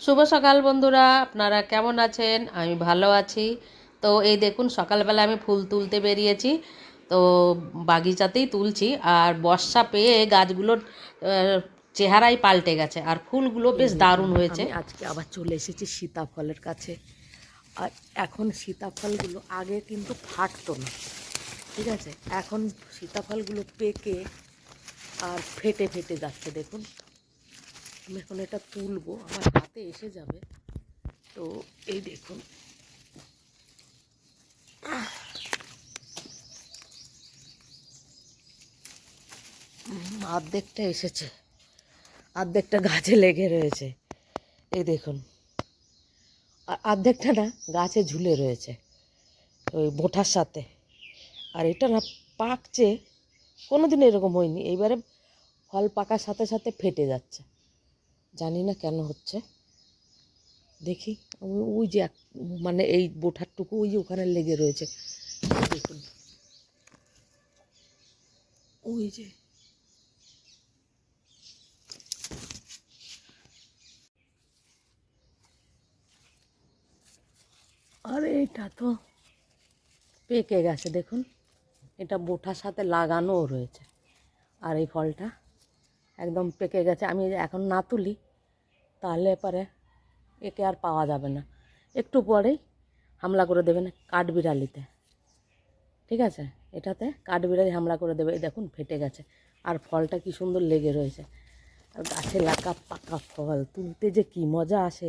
শুভ সকাল বন্ধুরা, আপনারা কেমন আছেন? আমি ভালো আছি। তো এই দেখুন, সকালবেলা আমি ফুল তুলতে বেরিয়েছি। তো বাগিচাতেই তুলছি, আর বর্ষা পেয়ে গাছগুলোর চেহারাই পাল্টে গেছে, আর ফুলগুলো এই বেশ দেখুন, দারুণ হয়েছে। আমি আজকে আবার চলে এসেছি সীতাফলের কাছে। আর এখন সীতাফলগুলো আগে কিন্তু ফাটতো না, ঠিক আছে? এখন সীতাফলগুলো পেকে আর ফেটে ফেটে যাচ্ছে। দেখুন, আমি এখন এটা তুলবো, আমার হাতে এসে যাবে। তো এই দেখুন, অর্ধেকটা এসেছে, অর্ধেকটা গাছে লেগে রয়েছে। এই দেখুন, অর্ধেকটা না গাছে ঝুলে রয়েছে ওই বোঁটার সাথে। আর এটা না পাকছে, কোনো দিন এরকম হয়নি। এইবারে ফল পাকার সাথে সাথে ফেটে যাচ্ছে, জানি না কেন হচ্ছে। দেখি, ওই যে মানে এই বোঁটারটুকু ওই যে ওখানে লেগে রয়েছে। দেখুন, ওই যে আর এটা তো পেকে গেছে। দেখুন, এটা বোঁটার সাথে লাগানোও রয়েছে। আর এই ফলটা একদম পেকে গেছে। আমি এখন না তুলি তাহলে পরে একে আর পাওয়া যাবে না। একটু পরেই হামলা করে দেবেন কাঠবিড়ালিতে, ঠিক আছে? এটাতে কাঠবিড়ালি হামলা করে দেবে। এই দেখুন, ফেটে গেছে। আর ফলটা কি সুন্দর লেগে রয়েছে। আর গাছে লাগা পাকা ফল তুলতে যে কি মজা আসে।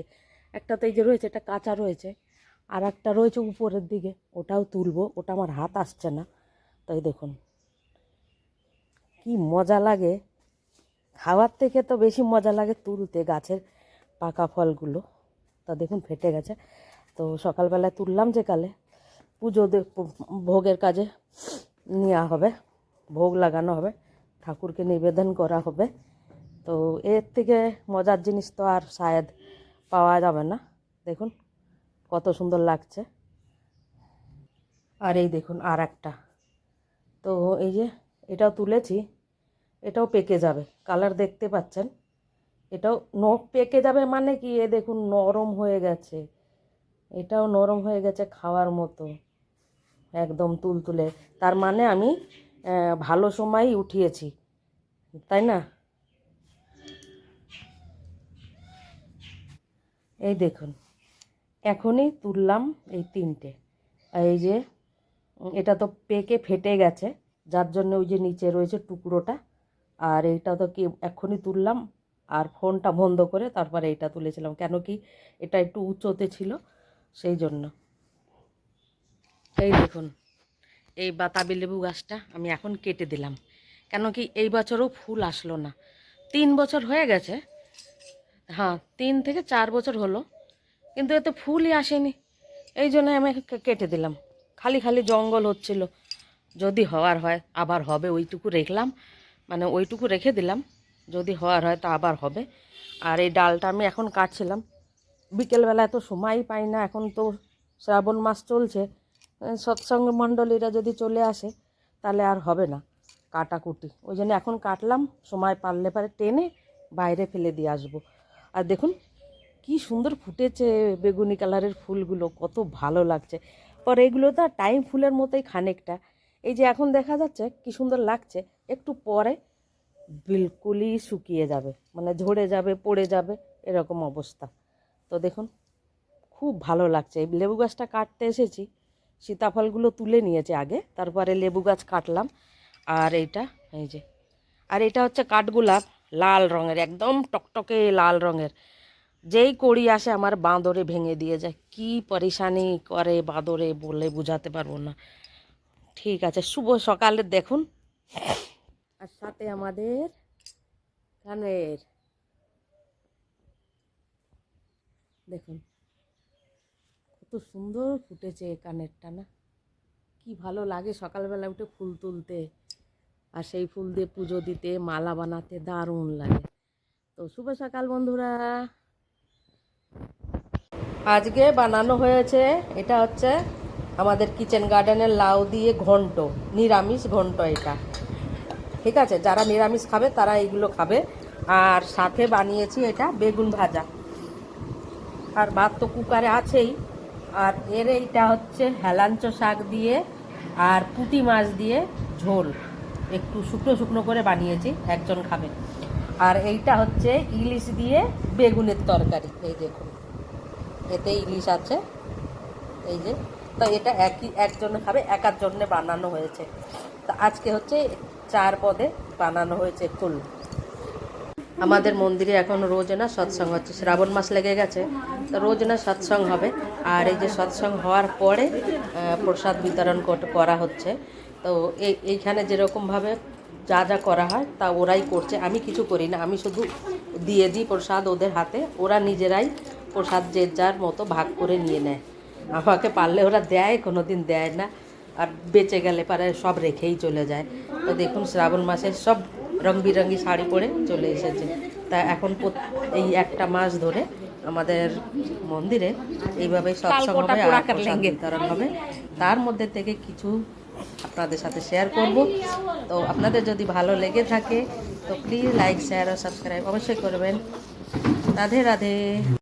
একটা তো এই যে রয়েছে, এটা কাঁচা রয়েছে, আর একটা রয়েছে উপরের দিকে, ওটাও তুলবো। ওটা আমার হাত আসছে না। তাই দেখুন কি মজা লাগে। খাওয়ার থেকে তো বেশি মজা লাগে তুলতে গাছের পাকা ফলগুলো। তা দেখুন, ফেটে গেছে। তো সকালবেলায় তুললাম, যে কালে পুজো ভোগের কাজে নেওয়া হবে, ভোগ লাগানো হবে, ঠাকুরকে নিবেদন করা হবে। তো এর থেকে মজার জিনিস তো আর শায়দ পাওয়া যাবে না। দেখুন কত সুন্দর লাগছে। আর এই দেখুন আর একটা, তো এই যে এটাও তুলেছি, এটাও পেকে যাবে। কালার দেখতে পাচ্ছেন, এটাও পেকে যাবে মানে কি, এ দেখুন নরম হয়ে গেছে। এটাও নরম হয়ে গেছে, খাওয়ার মতো একদম তুলতুলে। তার মানে আমি ভালো সময়ই উঠিয়েছি, তাই না? এই দেখুন, এখনই তুললাম এই তিনটে। আর এই যে এটা তো পেকে ফেটে গেছে, যার জন্য ওই যে নিচে রয়েছে টুকরোটা। আর এইটা তো কি এখনই তুললাম, আর ফোনটা বন্ধ করে তারপরে এইটা তুলেছিলাম। কেন কি, এটা একটু উঁচুতে ছিল, সেই জন্য। এই দেখুন, এই বাতাবি লেবু গাছটা আমি এখন কেটে দিলাম। কেন কি, এই বছরও ফুল আসলো না। 3 বছর হয়ে গেছে, হ্যাঁ 3 থেকে 4 বছর হলো, কিন্তু এতে ফুলই আসেনি। এই জন্য আমি কেটে দিলাম। খালি খালি জঙ্গল হচ্ছিল। যদি হওয়ার হয় আবার হবে, ওইটুকু রেখলাম, মানে ওইটুকু রেখে দিলাম। যদি হওয়ার হয় তা আবার হবে। আর এই ডালটা আমি এখন কাটছিলাম। বিকেলবেলায় তো সময়ই পাই না, এখন তো শ্রাবণ মাস চলছে। সৎসঙ্গ মণ্ডলীরা যদি চলে আসে তাহলে আর হবে না কাটাকুটি। ওই জন্য এখন কাটলাম, সময় পারলে পারে টেনে বাইরে ফেলে দিয়ে আসবো। আর দেখুন কি সুন্দর ফুটেছে বেগুনি কালারের ফুলগুলো, কত ভালো লাগছে। পরে এগুলো তো টাইম ফুলের মতোই খানিকটা। এই যে এখন দেখা যাচ্ছে কি সুন্দর লাগছে, একটু পরে বিলকুলই শুকিয়ে যাবে, মানে ঝরে যাবে, পড়ে যাবে, এরকম অবস্থা। তো দেখুন খুব ভালো লাগছে। এই লেবু গাছটা কাটতে এসেছি, সীতাফলগুলো তুলে নিয়েছে আগে, তারপরে লেবু গাছ কাটলাম। আর এইটা, এই যে, আর এটা হচ্ছে কাঠগোলাপ, লাল রঙের, একদম টকটকে লাল রঙের। যেই কড়ি আসে আমার বাঁদরে ভেঙে দিয়ে যায়। কি পরেশানি করে বাঁদরে, বলে বোঝাতে পারবো না। ঠিক আছে, শুভ সকালে দেখুন। আর সাথে আমাদের কানের, দেখুন কত সুন্দর ফুটেছে কানেরটা না। কি ভালো লাগে সকালবেলা উঠে ফুল তুলতে, আর সেই ফুল দিয়ে পুজো দিতে, মালা বানাতে দারুণ লাগে। তো শুভ সকাল বন্ধুরা। আজকে বানানো হয়েছে, এটা হচ্ছে আমাদের কিচেন গার্ডেনের লাউ দিয়ে ঘন্ট, নিরামিষ ঘন্ট এটা। ঠিক আছে, যারা নিরামিষ খাবে তারা এইগুলো খাবে। আর সাথে বানিয়েছি এটা বেগুন ভাজা। আর ভাত তো কুকারে আছেই। আর এর এইটা হচ্ছে হেলাঞ্চো শাক দিয়ে আর পুঁটি মাছ দিয়ে ঝোল, একটু শুকনো শুকনো করে বানিয়েছি, একজন খাবে। আর এইটা হচ্ছে ইলিশ দিয়ে বেগুনের তরকারি, এই দেখুন এতে ইলিশ আছে, এই যে। তো এটা একজন খাবে, একার জন্যে বানানো হয়েছে। তো আজকে হচ্ছে 4 পদে বানানো হয়েছে ফুল। আমাদের মন্দিরে এখন রোজ না সৎসঙ্গ হচ্ছে, শ্রাবণ মাস লেগে গেছে, তো রোজ না সৎসঙ্গ হবে। আর এই যে সৎসঙ্গ হওয়ার পরে প্রসাদ বিতরণ করা হচ্ছে। তো এইখানে যেরকমভাবে যা যা করা হয় তা ওরাই করছে, আমি কিছু করি না, আমি শুধু দিয়ে দিই প্রসাদ ওদের হাতে, ওরা নিজেরাই প্রসাদ যে যার মতো ভাগ করে নিয়ে নেয়। আমাকে পারলে ওরা দেয়, কোনো দিন দেয় না, আর বেঁচে গেলে পারে সব রেখেই চলে যায়। তো দেখুন শ্রাবণ মাসে সব রং বিরঙ্গি শাড়ি পরে চলে এসেছে। তা এখন এই একটা মাস ধরে আমাদের মন্দিরে এইভাবে সৎসঙ্গ হবে আর প্রসাদ বিতরণ হবে। তার মধ্যে থেকে কিছু আপনাদের সাথে শেয়ার করব। তো আপনাদের যদি ভালো লেগে থাকে তো প্লিজ লাইক, শেয়ার ও সাবস্ক্রাইব অবশ্যই করবেন। রাধে রাধে।